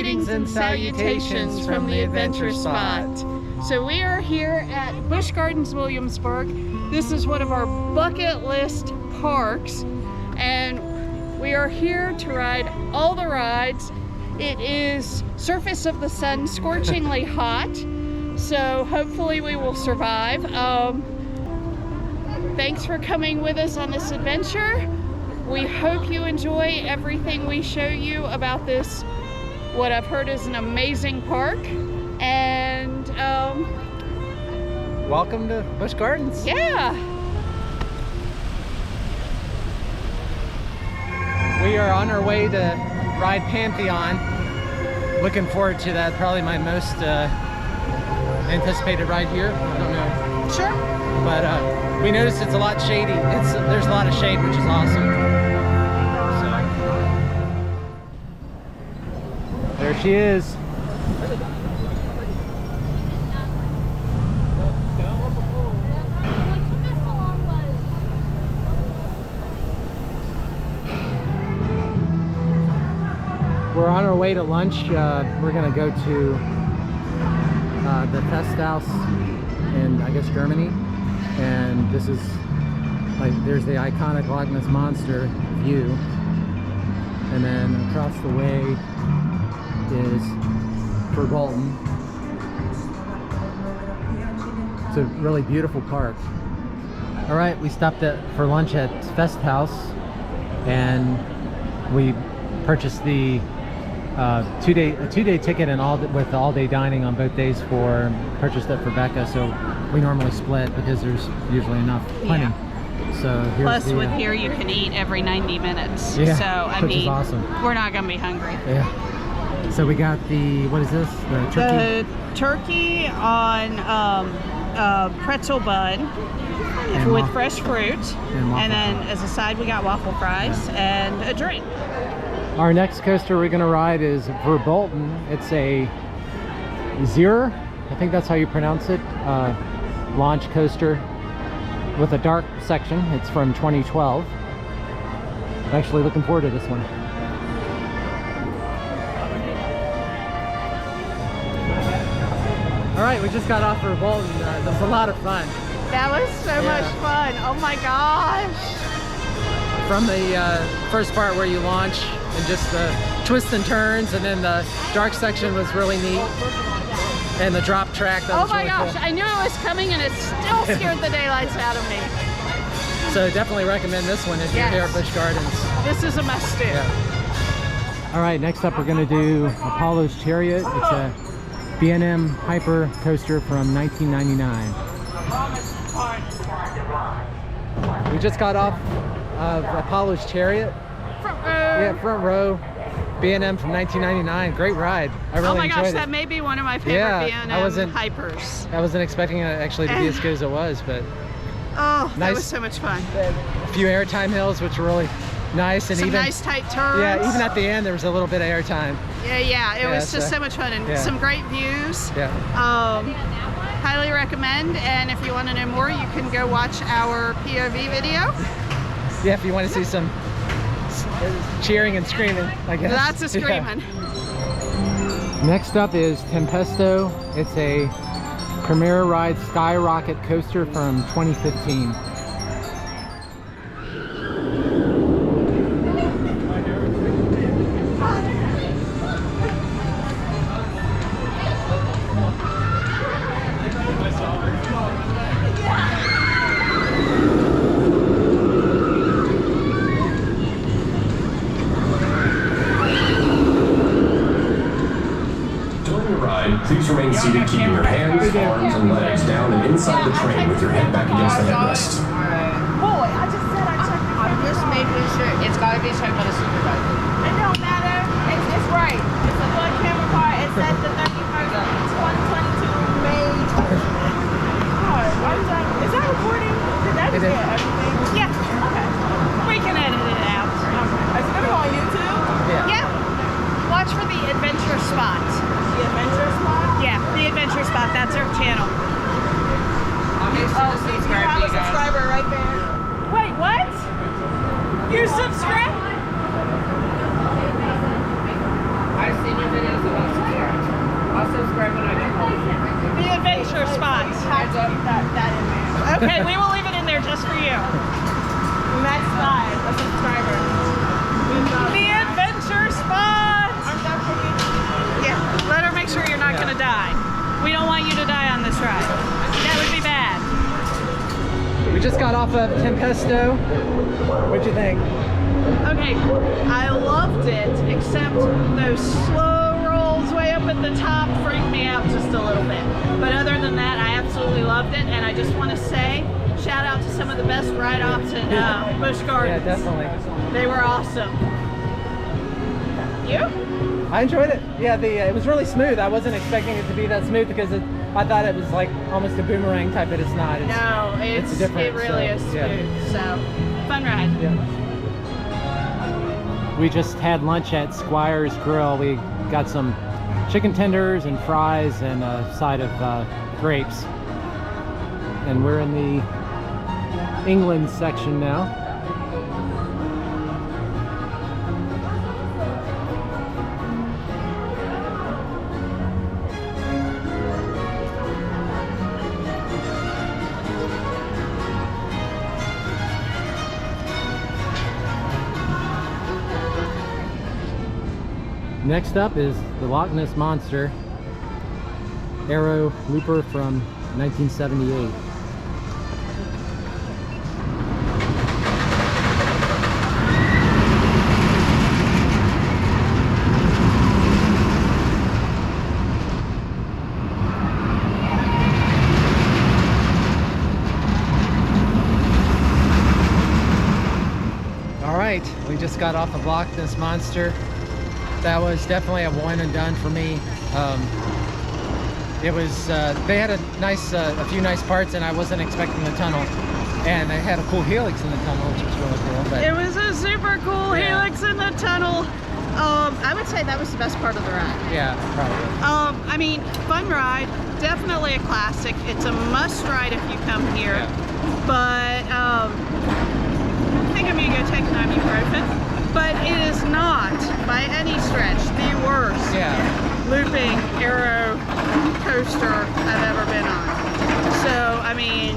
Greetings and salutations from the adventure spot. So we are here at Busch Gardens, Williamsburg. This is one of our bucket list parks, and we are here to ride all the rides. It is surface of the sun, scorchingly hot, so hopefully we will survive. Thanks for coming with us on this adventure. We hope you enjoy everything we show you about this, what I've heard is an amazing park. And welcome to Busch Gardens. Yeah. We are on our way to ride Pantheon. Looking forward to that. Probably my most anticipated ride here. I don't know. Sure. But we noticed it's a lot shady. There's a lot of shade, which is awesome. So there she is. We're on our way to lunch. We're gonna go to the Festhaus in, I guess, Germany. And this is like, there's the iconic Loch Ness Monster view. And then across the way is Verbolten. It's a really beautiful park. All right, we stopped for lunch at Festhaus, and we purchased the two-day ticket and with all-day dining on both days. Purchased it for Becca, so we normally split because there's usually plenty. Yeah. So plus with here you can eat every 90 minutes. Yeah, so I which mean, is awesome. We're not gonna be hungry. Yeah. So we got the, what is this? The turkey. The turkey on pretzel bun and with fresh fruit, and then fries. as a side we got waffle fries and a drink. Our next coaster we're going to ride is Verbolten. It's a Zero, I think that's how you pronounce it, launch coaster with a dark section. It's from 2012. I'm actually looking forward to this one. All right, we just got off Verbolten. That was a lot of fun. That was so much fun. Oh my gosh. From the first part where you launch and just the twists and turns, and then the dark section was really neat, and the drop track, that was really cool. I knew it was coming and it still scared the daylights out of me. So definitely recommend this one if you're here at Busch Gardens. This is a must do. Yeah. All right, next up we're going to do Apollo's Chariot. It's a B&M Hyper coaster from 1999. We just got off of Apollo's Chariot. Front row. Yeah, front row. B&M from 1999. Great ride. I really enjoyed it. Oh my gosh, that may be one of my favorite B&M hypers. I wasn't expecting it actually to be as good as it was, but oh, that was so much fun. A few airtime hills, which were really nice, and some nice tight turns. Yeah, even at the end there was a little bit of airtime. Yeah, it was just so much fun, and some great views. Yeah. Highly recommend, and if you want to know more, you can go watch our POV video. Yeah, if you want to see some cheering and screaming, I guess. Lots of screaming. Yeah. Next up is Tempesto. It's a Premier Ride Skyrocket coaster from 2015. Please remain seated, keeping your hands, arms, and legs down and inside the train with your head back against the headrest. Boy, I just said I checked the camera. I'm just making sure. It's got to be checked by the supervisor. It don't matter. It's right. It's a good camera car. It says the 31st, 2022 May. Is that recording? Did that just get everything? Yeah. Okay. We can edit it out. Okay. Is it going to go on YouTube? Yeah. Watch for the adventure spot. The adventure spot? Yeah, the adventure spot. That's our channel. You have a subscriber right there. Wait, what? You subscribe? Okay, we will leave it in there just for you. That's fine. A subscriber. The adventure spot! Yeah, let her make sure you're not gonna die. We don't want you to die on this ride. That would be bad. We just got off of Tempesto. What'd you think? Okay, I loved it, except those slow rolls way up at the top freaked me out just a little bit. But other than that, I absolutely loved it, and I just want to say, shout out to some of the best ride-offs in Busch Gardens. Yeah, definitely. They were awesome. You? I enjoyed it. Yeah, it was really smooth. I wasn't expecting it to be that smooth because I thought it was like almost a boomerang type, but it's not. No, it's different. It really is smooth. Yeah. So, fun ride. Yeah. We just had lunch at Squire's Grill. We got some chicken tenders and fries and a side of grapes. And we're in the England section now. Next up is the Loch Ness Monster Aero Looper from 1978. All right, we just got off of Loch Ness Monster. That was definitely a one and done for me. It was they had a few nice parts, and I wasn't expecting the tunnel. And they had a cool helix in the tunnel, which was really cool. But it was a super cool helix in the tunnel. I would say that was the best part of the ride. Yeah, probably. I mean, fun ride, definitely a classic. It's a must ride if you come here. Yeah. But I think I'm gonna go take an ibuprofen. But it is not, by any stretch, the worst looping aero coaster I've ever been on. So, I mean,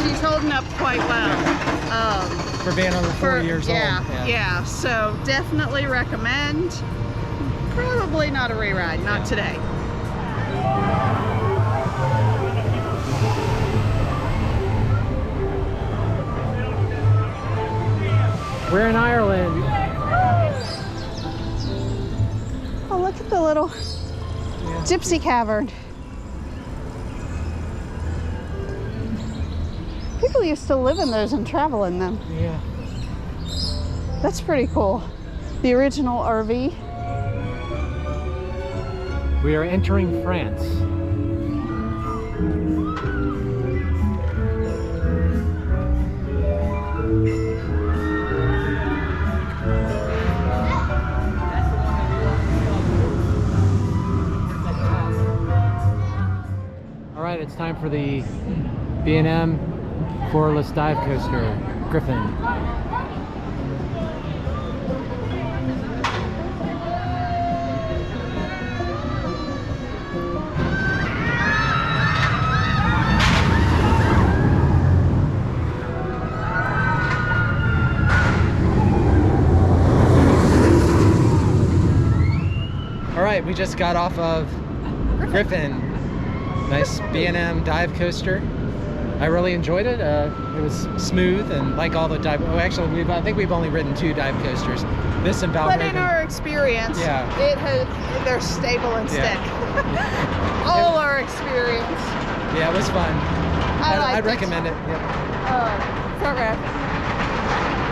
she's holding up quite well. For being over 4 years old. Yeah, so definitely recommend. Probably not a re-ride, not today. We're in Ireland. Oh, look at the little Gypsy cavern. People used to live in those and travel in them. Yeah. That's pretty cool. The original RV. We are entering France. It's time for the B&M Floorless Dive Coaster, Griffon. All right, we just got off of Griffon. Nice B&M dive coaster. I really enjoyed it. It was smooth and like all the dive. Oh, actually, I think we've only ridden 2 dive coasters. This and Balbriggan. But in our experience, they're stable and stick. All our experience. Yeah, it was fun. I'd recommend it. Yeah. Front row.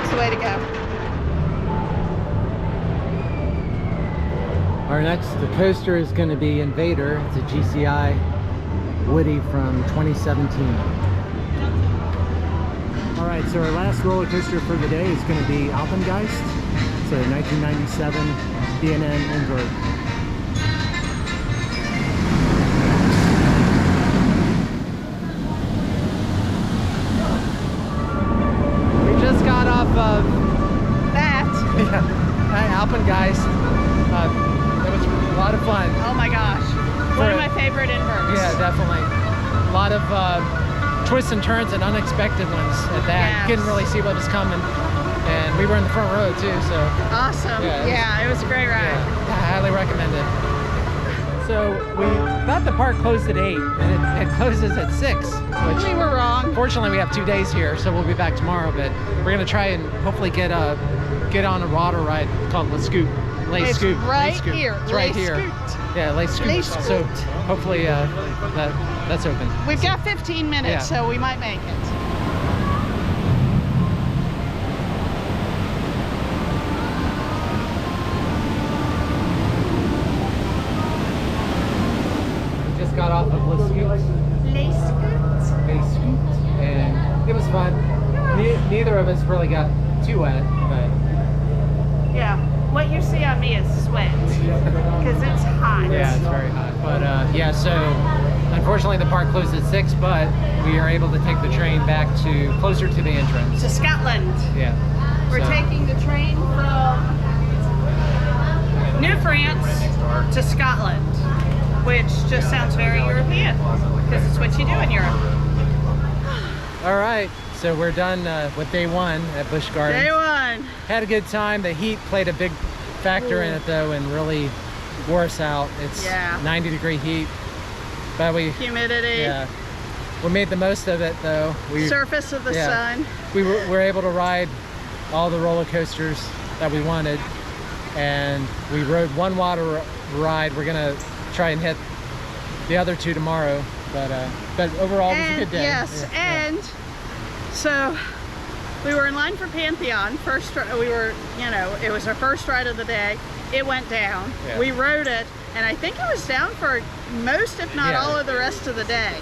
It's the way to go. Our next coaster is going to be InvadR. It's a GCI Woody from 2017. All right, so our last roller coaster for the day is going to be Alpengeist. It's a 1997 B&M invert. We just got off of that. Alpengeist. It was a lot of fun. Oh my gosh. One of my favorite inverts. Yeah, definitely. A lot of twists and turns and unexpected ones at that. Yes. You couldn't really see what was coming. And we were in the front row too, so. Awesome. Yeah, it was a great ride. Yeah, I highly recommend it. So we thought the park closed at 8, and it closes at 6. Which We were wrong. fortunately we have 2 days here, so we'll be back tomorrow. But we're gonna try and hopefully get on a water ride called Le Scoop. It's Scoop. right Scoop. here. It's right Le here. Scoop. Yeah, Le Scoop. Le So Scoop. hopefully that's open. We've got 15 minutes, Yeah. so we might make it. We just got off of Le Scoop. Le Scoop. They scooped, and it was fun. Neither of us really got too wet, but Yeah. What you see on me is sweat, because it's hot. yeah, it's very hot. But yeah, so unfortunately the park closed at 6, but we are able to take the train back to closer to the entrance. To Scotland. Yeah. We're so- taking the train from New France to Scotland, which just sounds very European, because it's what you do in Europe. All right, so we're done with day 1 at Busch Gardens. Day 1. Had a good time. The heat played a big factor in it though, and really wore us out. It's 90-degree heat, but Humidity. yeah, we made the most of it though. Surface of the sun. We were able to ride all the roller coasters that we wanted, and we rode one water ride. We're gonna try and hit the other 2 tomorrow, but overall it was a good day. Yes, Yeah. and so we were in line for Pantheon. It was our first ride of the day. It went down. Yeah. We rode it, and I think it was down for most, if not Yeah. all of the rest of the day.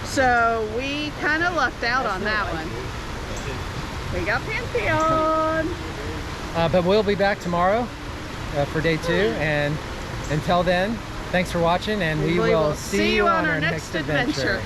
So we kind of lucked out on that one. We got Pantheon. But we'll be back tomorrow for day 2, and until then, thanks for watching, and we will see you on our next adventure.